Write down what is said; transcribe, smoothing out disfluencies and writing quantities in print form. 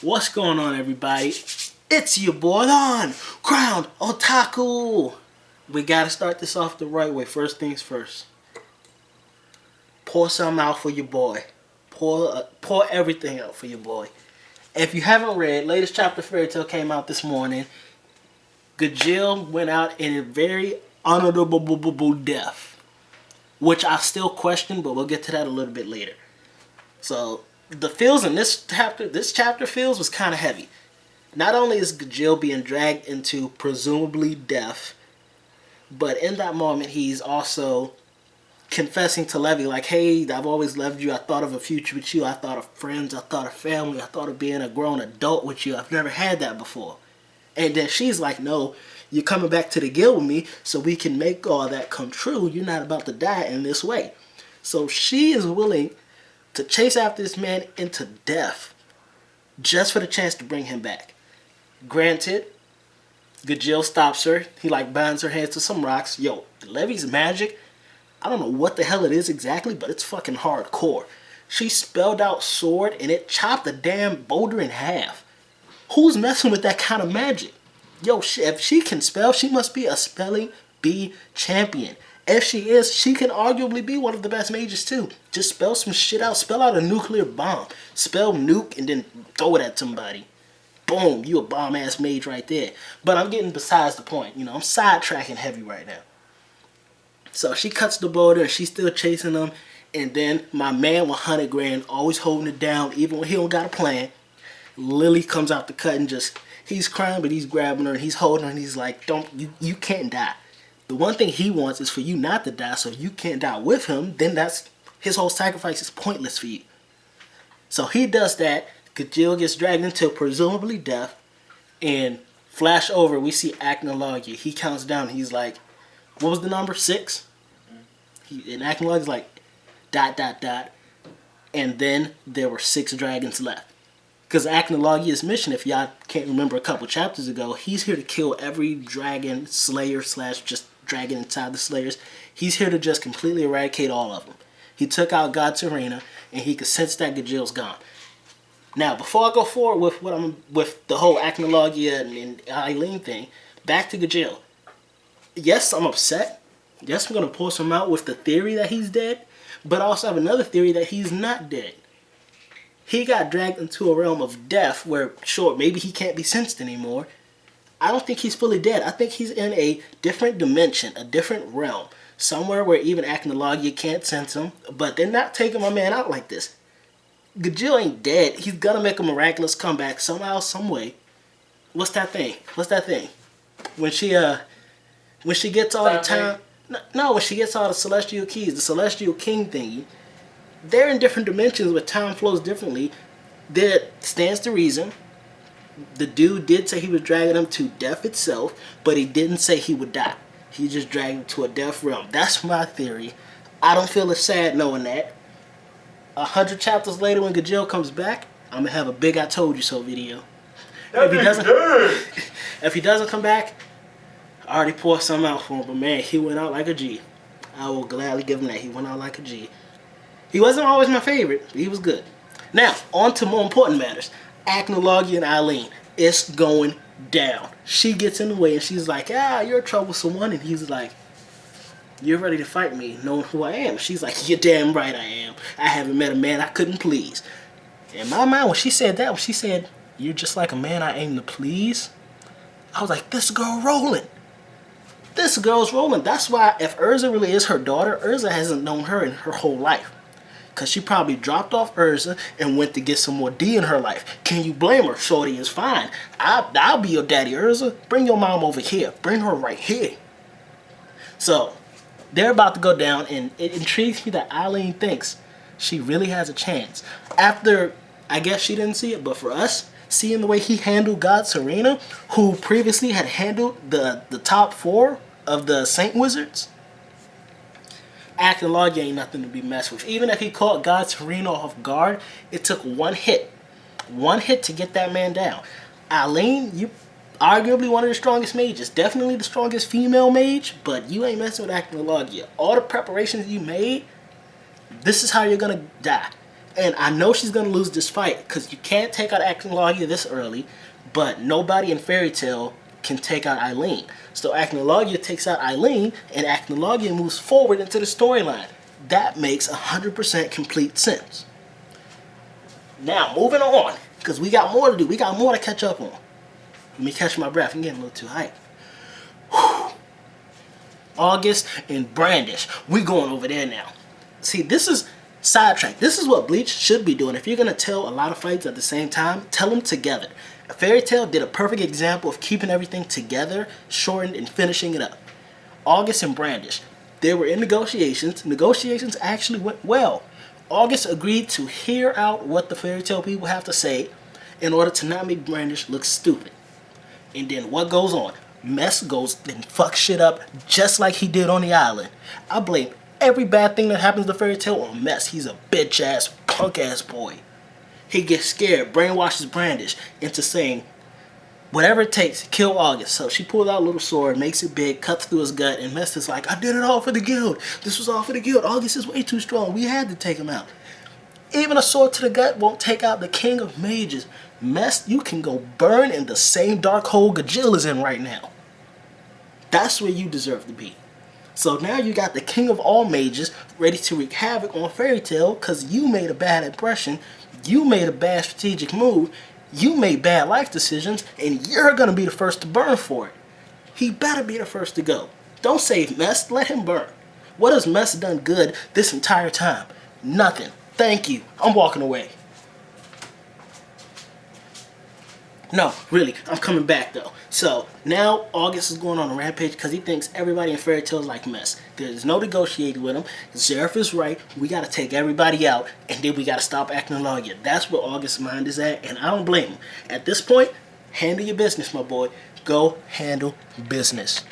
What's going on, everybody? It's your boy, on Crown Otaku. We gotta start this off the right way. First things first. Pour something out for your boy. Pour everything out for your boy. If you haven't read, latest chapter Fairy Tail came out this morning. Gajil went out in a very honorable death, which I still question, but we'll get to that a little bit later. So the feels in this chapter feels was kind of heavy. Not only is Gajil being dragged into presumably death, but in that moment he's also confessing to Levy like, hey, I've always loved you. I thought of a future with you. I thought of friends. I thought of family. I thought of being a grown adult with you. I've never had that before. And then she's like, no, you're coming back to the guild with me so we can make all that come true. You're not about to die in this way. So she is willing to chase after this man into death just for the chance to bring him back. Granted, Gajil stops her. He binds her hands to some rocks. Yo, Levy's magic, I don't know what the hell it is exactly, but it's fucking hardcore. She spelled out sword and it chopped the damn boulder in half. Who's messing with that kind of magic? Yo, if she can spell, she must be a spelling bee champion. If she is, she can arguably be one of the best mages too. Just spell some shit out. Spell out a nuclear bomb. Spell nuke and then throw it at somebody. Boom, you a bomb-ass mage right there. But I'm getting besides the point. You know, I'm sidetracking heavy right now. So she cuts the boulder and she's still chasing them. And then my man with 100 grand, always holding it down, even when he don't got a plan. Lily comes out the cut and he's crying, but he's grabbing her and he's holding her and he's like, you can't die. The one thing he wants is for you not to die, so you can't die with him. Then his whole sacrifice is pointless for you. So he does that. Gajil gets dragged into presumably death. And flash over, we see Acnologia. He counts down. He's like, what was the number? 6? And Acnologia's like, ... And then there were 6 dragons left. Because Acnologia's mission, if y'all can't remember a couple chapters ago, he's here to kill every dragon slayer / just dragon inside the slayers. He's here to just completely eradicate all of them. He took out God's Arena, and he could sense that Gajil's gone. Now, before I go forward with the whole Acnologia and Eileen thing, back to Gajil. Yes, I'm upset. Yes, I'm going to pull some out with the theory that he's dead, but I also have another theory that he's not dead. He got dragged into a realm of death where, sure, maybe he can't be sensed anymore. I don't think he's fully dead. I think he's in a different dimension, a different realm. Somewhere where even Acnologia can't sense him. But they're not taking my man out like this. Gajil ain't dead. He's gonna make a miraculous comeback somehow, some way. What's that thing? When she gets all the time... No, when she gets all the celestial keys, the celestial king thingy, they're in different dimensions where time flows differently. That stands to reason. The dude did say he was dragging him to death itself, but he didn't say he would die. He just dragged him to a death realm. That's my theory. I don't feel as sad knowing that. 100 chapters later when Gajil comes back, I'm going to have a big I told you so video. If he doesn't come back, I already poured some out for him, but man, he went out like a G. I will gladly give him that. He went out like a G. He wasn't always my favorite, but he was good. Now, on to more important matters. Acnologia and Eileen. It's going down. She gets in the way and she's like, you're a troublesome one. And he's like, you're ready to fight me knowing who I am. She's like, you're damn right I am. I haven't met a man I couldn't please. In my mind, when she said, you're just like a man I aim to please, I was like, this girl rolling. This girl's rolling. That's why if Urza really is her daughter, Urza hasn't known her in her whole life. Because she probably dropped off Urza and went to get some more D in her life. Can you blame her? Shorty is fine. I'll be your daddy, Urza. Bring your mom over here. Bring her right here. So, they're about to go down, and it intrigues me that Eileen thinks she really has a chance. After, I guess she didn't see it, but for us, seeing the way he handled God Serena, who previously had handled the top 4 of the Saint Wizards, Acnologia ain't nothing to be messed with. Even if he caught God Serena off guard, it took one hit. One hit to get that man down. Eileen, you arguably one of the strongest mages. Definitely the strongest female mage, but you ain't messing with Acnologia. All the preparations you made, this is how you're going to die. And I know she's going to lose this fight because you can't take out Acnologia this early, but nobody in Fairy Tail can take out Eileen. So Acnologia takes out Eileen, and Acnologia moves forward into the storyline. That makes 100% complete sense. Now, moving on, because we got more to do. We got more to catch up on. Let me catch my breath. I'm getting a little too hyped. Whew. August and Brandish. We're going over there now. See, this is sidetrack. This is what Bleach should be doing. If you're going to tell a lot of fights at the same time, tell them together. Fairy Tail did a perfect example of keeping everything together, shortened, and finishing it up. August and Brandish. They were in negotiations. Negotiations actually went well. August agreed to hear out what the Fairy Tail people have to say in order to not make Brandish look stupid. And then what goes on? Mess goes and fucks shit up just like he did on the island. I blame every bad thing that happens to Fairy Tail on Mess. He's a bitch ass, punk ass boy. He gets scared, brainwashes Brandish into saying whatever it takes to kill August. So she pulls out a little sword, makes it big, cuts through his gut, and Mess is like, I did it all for the guild. This was all for the guild. August is way too strong. We had to take him out. Even a sword to the gut won't take out the king of mages. Mess, you can go burn in the same dark hole Gajil is in right now. That's where you deserve to be. So now you got the king of all mages ready to wreak havoc on Fairy Tail because you made a bad impression, you made a bad strategic move, you made bad life decisions, and you're going to be the first to burn for it. He better be the first to go. Don't save Mess, let him burn. What has Mess done good this entire time? Nothing. Thank you. I'm walking away. No, really, I'm coming back though. So now August is going on a rampage because he thinks everybody in Fairy Tail is like Mess. There's no negotiating with him. Zeref is right. We got to take everybody out, and then we got to stop Acnologia. That's where August's mind is at, and I don't blame him. At this point, handle your business, my boy. Go handle business.